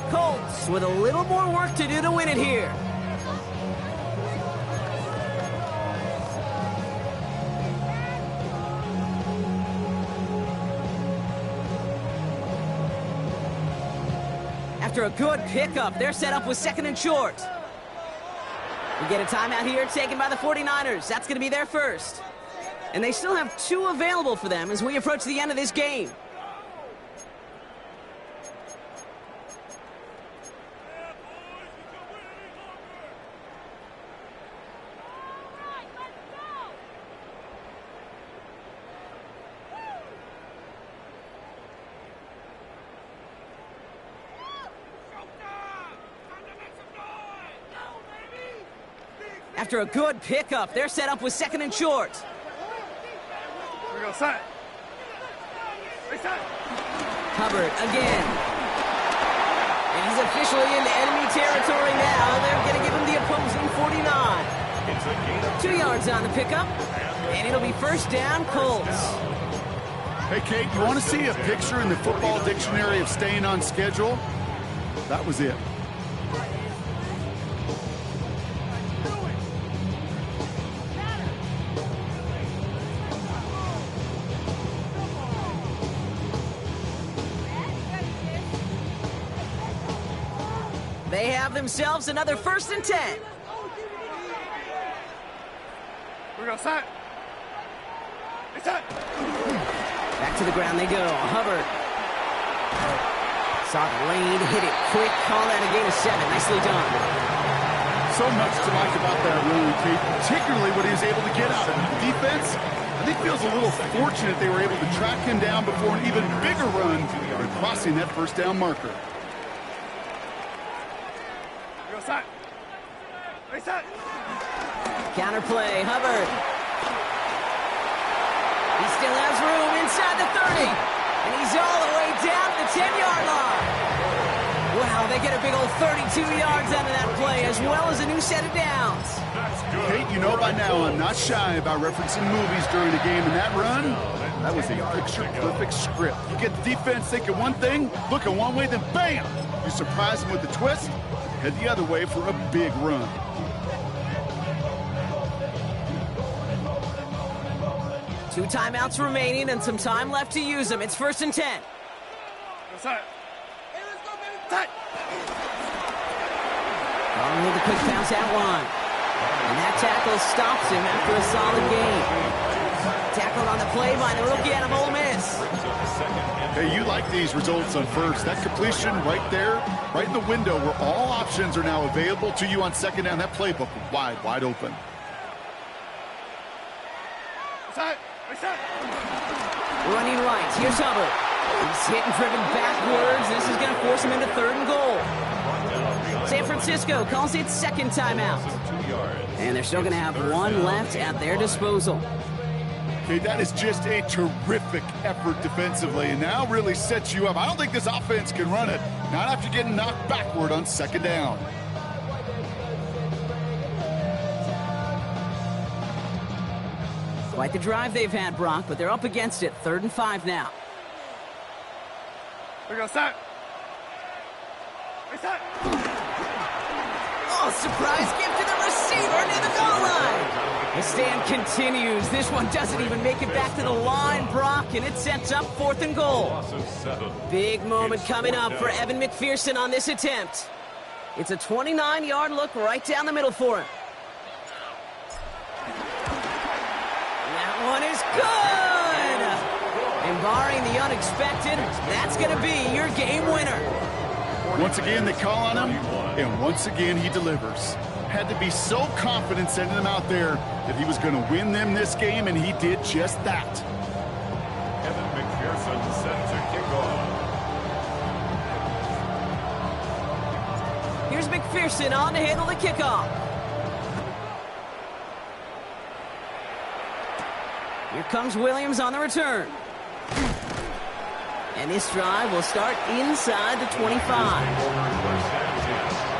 Colts with a little more work to do to win it here. After a good pickup, they're set up with 2nd and short. We get a timeout here taken by the 49ers. That's going to be their first. And they still have 2 available for them as we approach the end of this game. After a good pickup, they're set up with 2nd and short. We go set. Reset. Hubbard again. And he's officially in enemy territory now. They're going to give him the opposing 49. It's a gain of 2 yards on the pickup. And it'll be first down, Colts. Hey, Kate, you want to see a picture in the football dictionary of staying on schedule? That was it. They have themselves another 1st and 10. We go set. Reset. Back to the ground they go. Hubbard. Saw the lane, hit it quick, call that a gain of 7. Nicely done. So much to like about that run, Kate, particularly what he was able to get out of it. The defense, I think, feels a little fortunate they were able to track him down before an even bigger run and crossing that first down marker. We go set. Reset. Counterplay, Hubbard. He still has room inside the 30. And he's all the way down to the 10-yard line. Wow, they get a big old 32 yards out of that play, as well as a new set of downs. Kate, you know by now I'm not shy about referencing movies during a game, and that run, that was a picture-perfect script. You get the defense thinking one thing, looking one way, then bam! You surprise them with a twist, head the other way for a big run. Two timeouts remaining and some time left to use them. It's 1st and 10. Set. Set. Calling with a quick bounce at one. And that tackle stops him after a solid gain. Tackled on the play by the rookie out of Ole Miss. Hey, you like these results on first. That completion right there, right in the window where all options are now available to you on second down. That playbook wide open. Set. Reset. Running right. Here's Hubbard. He's hit and driven backwards. This is going to force him into 3rd and goal. San Francisco calls its 2nd timeout. And they're still going to have one left at their disposal. Okay, that is just a terrific effort defensively, and now really sets you up. I don't think this offense can run it, not after getting knocked backward on second down. Quite the drive they've had, Brock, but they're up against it. 3rd and 5 now. We're going to start. Oh, surprise gift to the receiver near the goal line. The stand continues. This one doesn't even make it back to the line, Brock, and it sets up 4th and goal. Loss of 7. Big moment It's coming up 4th for down. Evan McPherson on this attempt. It's a 29-yard look right down the middle for him. That one is good! And barring the unexpected, that's going to be your game winner. Once again, they call on him, and once again, he delivers. Had to be so confident sending him out there that he was going to win them this game, and he did just that. Evan McPherson set to kick off. Here's McPherson on to handle the kickoff. Here comes Williams on the return. And this drive will start inside the 25. Over first and 10.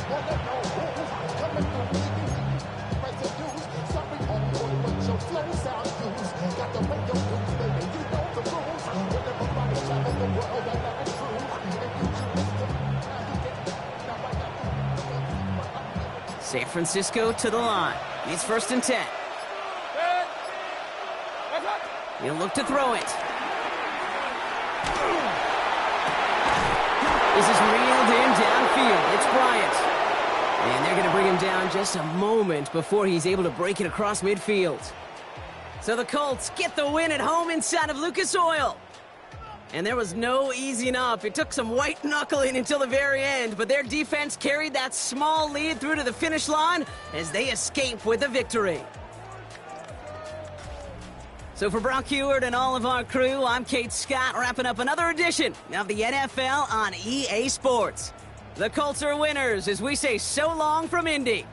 At their own 23-yard line. San Francisco to the line. It's 1st and 10. He'll look to throw it. This is reeled in downfield. It's Bryant. And they're going to bring him down just a moment before he's able to break it across midfield. So the Colts get the win at home inside of Lucas Oil. And there was no easing up. It took some white knuckling until the very end, but their defense carried that small lead through to the finish line as they escape with a victory. So for Brock Heward and all of our crew, I'm Kate Scott, wrapping up another edition of the NFL on EA Sports. The Colts are winners as we say so long from Indy.